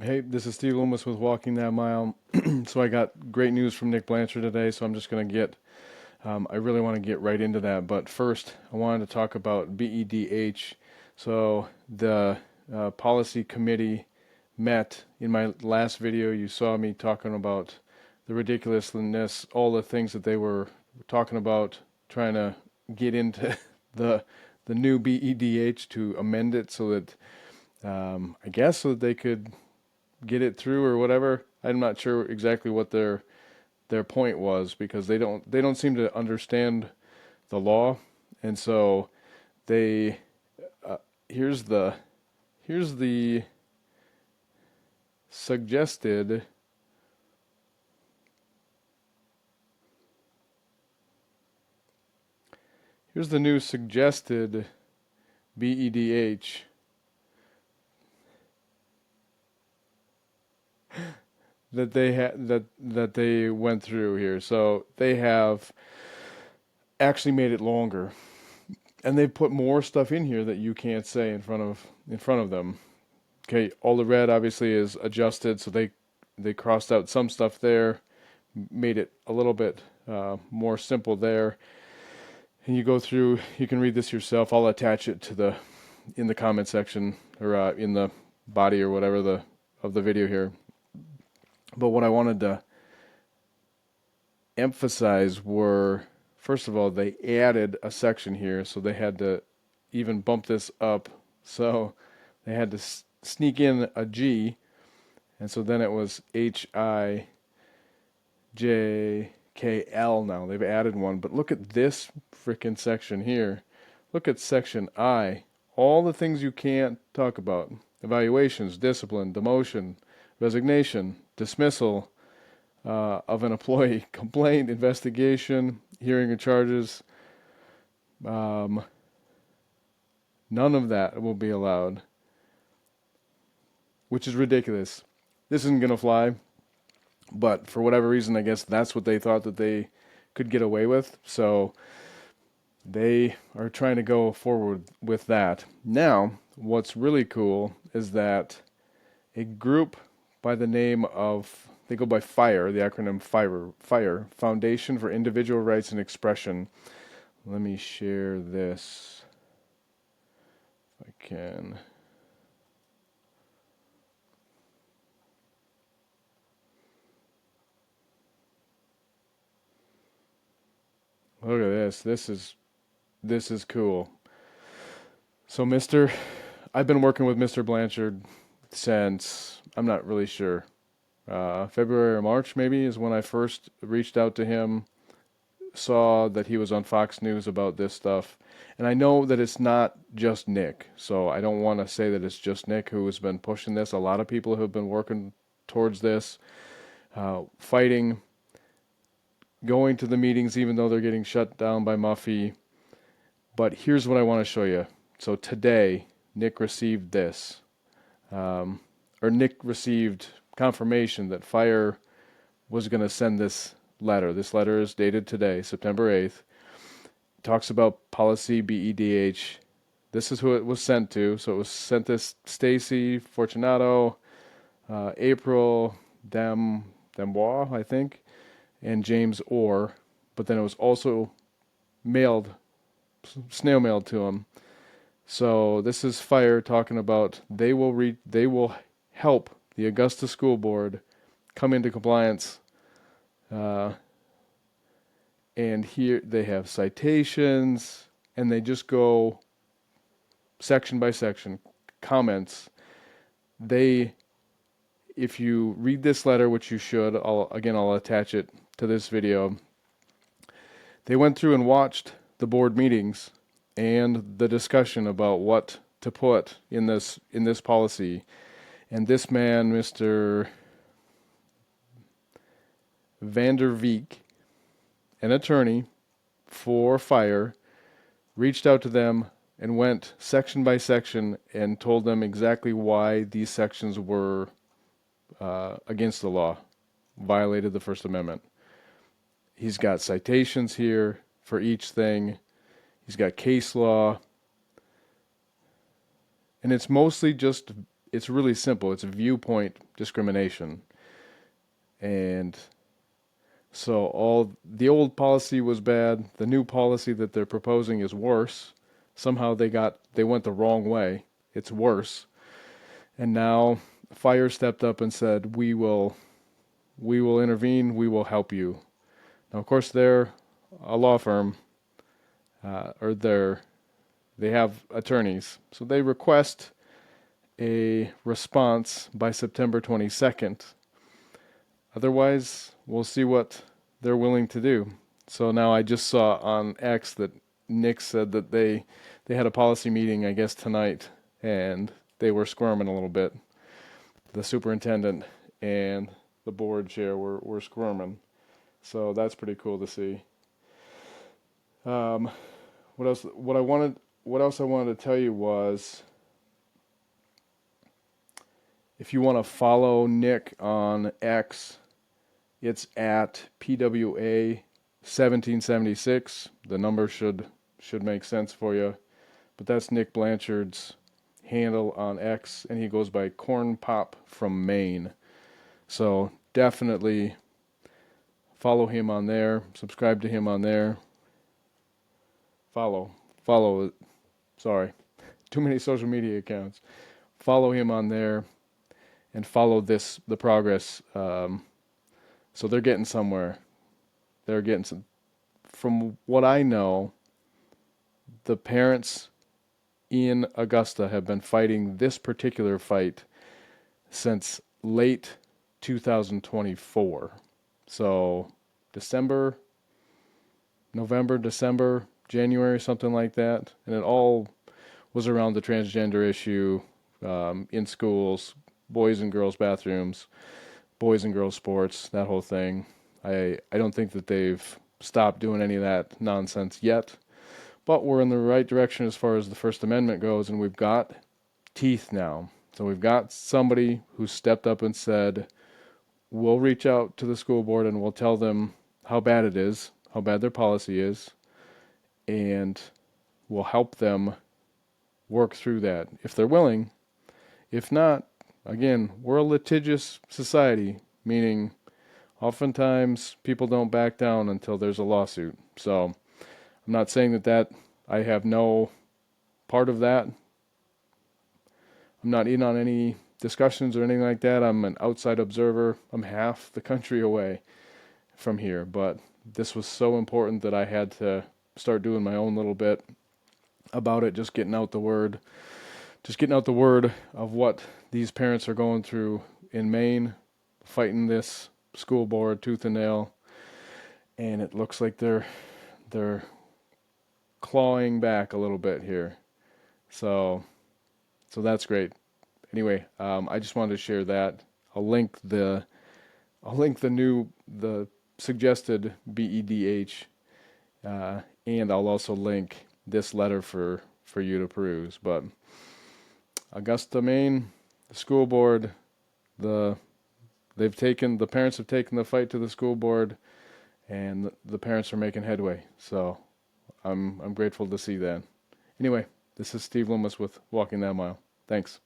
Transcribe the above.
Hey, this is Steve Loomis with Walking That Mile. So I got great news from Nick Blanchard today, so I'm just going to I really want to get right into that. But first, I wanted to talk about BEDH. So the policy committee met. In my last video, you saw me talking about the ridiculousness, all the things that they were talking about, trying to get into the the new BEDH to amend it so that I guess so that they could get it through or whatever. I'm not sure exactly what their point was because they don't seem to understand the law, and so they uh, here's the here's the suggested here's the new suggested BEDH that they went through here. So they have actually made it longer, and they've put more stuff in here that you can't say in front of them. Okay, all the red obviously is adjusted, so they crossed out some stuff there, made it a little bit more simple there. And you go through, you can read this yourself. I'll attach it to the in the comment section or in the body or whatever of the video here. But what I wanted to emphasize were, first of all, they added a section here, so they had to even bump this up. So they had to sneak in a G, and so then it was HIJKL now. They've added one, but look at this freaking section here. Look at section I. All the things you can't talk about: evaluations, discipline, demotion, resignation, dismissal of an employee, complaint, investigation, hearing of charges. Um, None of that will be allowed, which is ridiculous. This isn't going to fly, but for whatever reason, I guess that's what they thought that they could get away with. So they are trying to go forward with that. Now, what's really cool is that a group by the name of, they go by FIRE, the acronym FIRE, Foundation for Individual Rights and Expression. Let me share this if I can. Look at this. This is cool. So I've been working with Mr. Blanchard since, I'm not really sure, February or March maybe is when I first reached out to him, saw that he was on Fox News about this stuff. And I know that it's not just Nick, so I don't want to say that it's just Nick who has been pushing this. A lot of people have been working towards this, fighting, going to the meetings even though they're getting shut down by Muffy. But here's what I want to show you. So today, Nick received this, or Nick received confirmation that FIRE was going to send this letter. This letter is dated today, September 8th. It talks about policy BEDH. This is who it was sent to. So it was sent to Stacy Fortunato, April Dembois, I think, and James Orr. But then it was also mailed, snail mailed to him. So this is FIRE talking about they will help the Augusta School Board come into compliance. Uh, and here they have citations, and they just go section by section, comments. If you read this letter, which you should, I'll attach it to this video. They went through and watched the board meetings and the discussion about what to put in this policy. And this man, Mr. Vanderveek, an attorney for FIRE, reached out to them and went section by section and told them exactly why these sections were against the law, violated the First Amendment. He's got citations here for each thing. He's got case law. And it's mostly just it's really simple. It's viewpoint discrimination. And so all the old policy was bad. The new policy that they're proposing is worse. Somehow they went the wrong way. It's worse. And now fire stepped up and said, we will intervene, we will help you. Now of course they're a law firm, or they have attorneys. So they request a response by September 22nd. Otherwise, we'll see what they're willing to do. So now I just saw on X that Nick said that they had a policy meeting, I guess, tonight, and they were squirming a little bit. The superintendent and the board chair were squirming. So that's pretty cool to see. What else? What else I wanted to tell you was, if you want to follow Nick on X, it's at PWA1776. The number should make sense for you. But that's Nick Blanchard's handle on X, and he goes by Corn Pop from Maine. So definitely follow him on there. Subscribe to him on there. Follow. Sorry, too many social media accounts. Follow him on there, and follow the progress. So they're getting somewhere. They're getting some. From what I know, the parents in Augusta have been fighting this particular fight since late 2024. So November, December, January, something like that. And it all was around the transgender issue, in schools, boys and girls bathrooms, boys and girls sports, that whole thing. I don't think that they've stopped doing any of that nonsense yet, but we're in the right direction as far as the First Amendment goes, and we've got teeth now. So we've got somebody who stepped up and said, we'll reach out to the school board and we'll tell them how bad it is, how bad their policy is, and we'll help them work through that if they're willing. If not, again, we're a litigious society, meaning oftentimes people don't back down until there's a lawsuit. So I'm not saying that I have no part of that. I'm not in on any discussions or anything like that. I'm an outside observer. I'm half the country away from here, but this was so important that I had to start doing my own little bit about it, just getting out the word of what these parents are going through in Maine, fighting this school board tooth and nail, and it looks like they're clawing back a little bit here. So that's great. Anyway, I just wanted to share that. I'll link the suggested BEDH, and I'll also link this letter for you to peruse. But Augusta, Maine, the school board, the parents have taken the fight to the school board, and the parents are making headway. So I'm grateful to see that. Anyway, this is Steve Loomis with Walking That Mile. Thanks.